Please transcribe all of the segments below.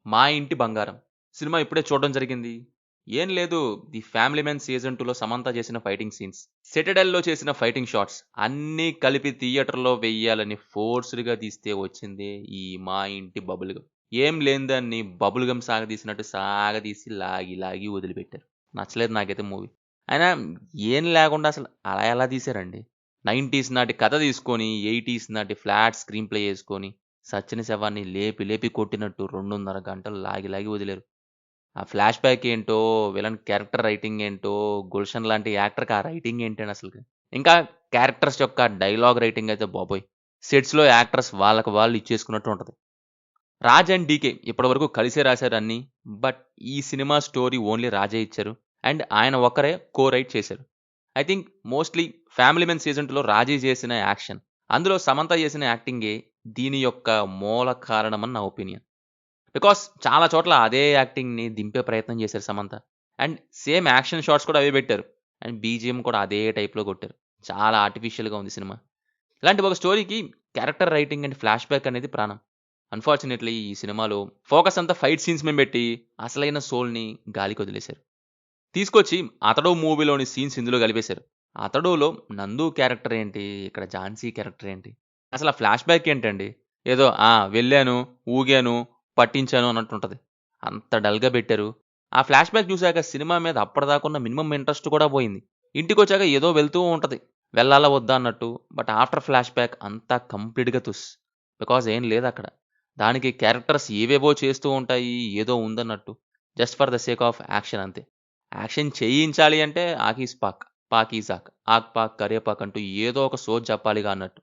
మా ఇంటి బంగారం సినిమా ఇప్పుడే చూడడం జరిగింది. ఏం లేదు, 'ది ఫ్యామిలీ మ్యాన్' సీజన్ 2లో సమంత చేసిన ఫైటింగ్ సీన్స్, 'సిటడెల్‌లో' చేసిన ఫైటింగ్ షాట్స్ అన్నీ కలిపి థియేటర్‌లో వెయ్యాలని ఫోర్స్‌డ్‌గా తీస్తే వచ్చిందే ఈ 'మా ఇంటి బబుల్ గమ్'. ఏం లేని దాన్ని బబుల్ గమ్ సాగదీసినట్టు సాగదీసి లాగి లాగి వదిలిపెట్టారు. నచ్చలేదు నాకైతే మూవీ. అయినా ఏం లేకుండా అసలు అలా ఎలా తీశారండి? 90స్ నాటి కథ తీసుకొని 80స్ నాటి ఫ్లాట్ స్క్రీన్ ప్లే యేసుకొని సచ్చిన శవాన్ని లేపి లేపి కొట్టినట్టు 2:30 గంటలు లాగి లాగి వదిలారు. ఆ ఫ్లాష్ బ్యాక్ ఏంటో, విలన్ క్యారెక్టర్ రైటింగ్ ఏంటో, 'గుల్షన్' లాంటి యాక్టర్‌కి ఆ రైటింగ్ ఏంటండి అసలకి. ఇంకా క్యారెక్టర్స్ యొక్క డైలాగ్ రైటింగ్ అయితే బాబోయ్! సెట్స్‌లో యాక్టర్స్ వాళ్ళకి వాళ్ళు ఇచ్చేసుకున్నట్టు ఉంటది. 'రాజ్ అండ్ డీకే' ఇప్పటివరకు కలిసే రాసారు అన్నీ. బట్ ఈ సినిమా స్టోరీ ఓన్లీ రాజే ఇచ్చారు. అండ్ ఆయన ఒక్కరే రైట్ చేశారు. I think mostly 'family men' season 2లో రాజీ చేసిన యాక్షన్, అందులో సమంత చేసిన యాక్టింగే దీని యొక్క మూల కారణమని నా ఒపీనియన్. బికాస్ చాలా చోట్ల అదే యాక్టింగ్‌ని దింపే ప్రయత్నం చేశారు Samantha. And same action shots కూడా అవే పెట్టారు. అండ్ బీజీఎం కూడా అదే టైప్‌లో కొట్టారు. చాలా ఆర్టిఫిషియల్‌గా ఉంది సినిమా. ఇలాంటి ఒక స్టోరీకి character writing and flash back అనేది ప్రాణం. అన్‌ఫార్చునేట్‌లీ ఈ సినిమాలో ఫోకస్ అంతా ఫైట్ సీన్స్ మీద పెట్టి అసలైన సోల్‌ని గాలికొదిలేశారు. తీసుకొచ్చి 'అతడు' మూవీలోని సీన్స్ ఇందులో కలిపేశారు. 'అతడులో' నందు క్యారెక్టర్ ఏంటి? ఇక్కడ ఝాన్సీ క్యారెక్టర్ ఏంటి? అసలు ఆ ఫ్లాష్ బ్యాక్ ఏంటండి? ఏదో వెళ్ళాను, ఊగాను, పట్టించాను అన్నట్టుంటది. అంత డల్‌గా పెట్టారు. ఆ ఫ్లాష్ బ్యాక్ చూసాక సినిమా మీద అప్పటిదాకున్న మినిమమ్ ఇంట్రెస్ట్ కూడా పోయింది. ఇంటికొచ్చాక ఏదో వెళ్తూ ఉంటది. వెళ్ళాలా వద్దా అన్నట్టు. బట్ ఆఫ్టర్ ఫ్లాష్ బ్యాక్ అంతా కంప్లీట్‌గా తుస్. బికాజ్ ఏం లేదక్కడ. దానికి క్యారెక్టర్స్ ఏవేవో చేస్తూ ఉంటాయి. ఏదో ఉందన్నట్టు. Just for the sake of action అంతే. యాక్షన్ చేయించాలి అంటే ఆక్ ఈజ్ పాక్, పాక్ ఈజ్ ఆక్, ఆక్ పాక్, కరేపాక్ అంటూ ఏదో ఒక సోది చెప్పాలిగా అన్నట్టు.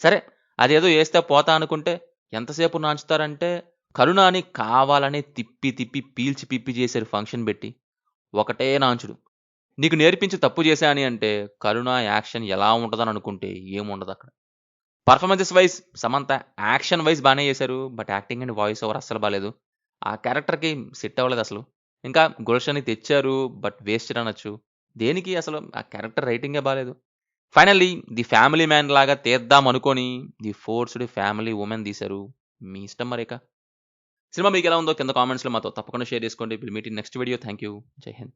సరే, అదేదో ఏస్తే పోతా అనుకుంటే ఎంతసేపు నాంచుతారంటే, 'కరుణని' కావాలనే తిప్పి తిప్పి పీల్చి పిప్పి చేశారు ఫంక్షన్ బెట్టి. ఒకటే నాంచుడు. నీకు నేర్పించి తప్పు చేశా అని అంటే 'కరుణ' యాక్షన్ ఎలా ఉంటదని అనుకుంటే ఏముండదక్కడ. Performances wise Samantha action wise బానే చేశారు. But acting and voice over అస్సలు బాలేదు. ఆ క్యారెక్టర్‌కి సెట్ అవ్వలేదసలు. ఇంకా 'గుల్షన్‌ని' తెచ్చారు. బట్ వేస్టెడ్ అనొచ్చు. దేనికి అసలు ఆ క్యారెక్టర్ రైటింగే బాలేదు. ఫైనల్లీ 'ది ఫ్యామిలీ మ్యాన్' లాగా తీద్దాం అనుకోని 'ది ఫోర్స్డ్ ఫ్యామిలీ వుమెన్' తీశారు. మీ ఇష్టం మరిక. సినిమా మీకెలా ఉందో కింద కామెంట్స్‌లో మాతో తప్పకుండా షేర్ చేసుకోండి. Will meet in next video. Thank you. జై హింద్.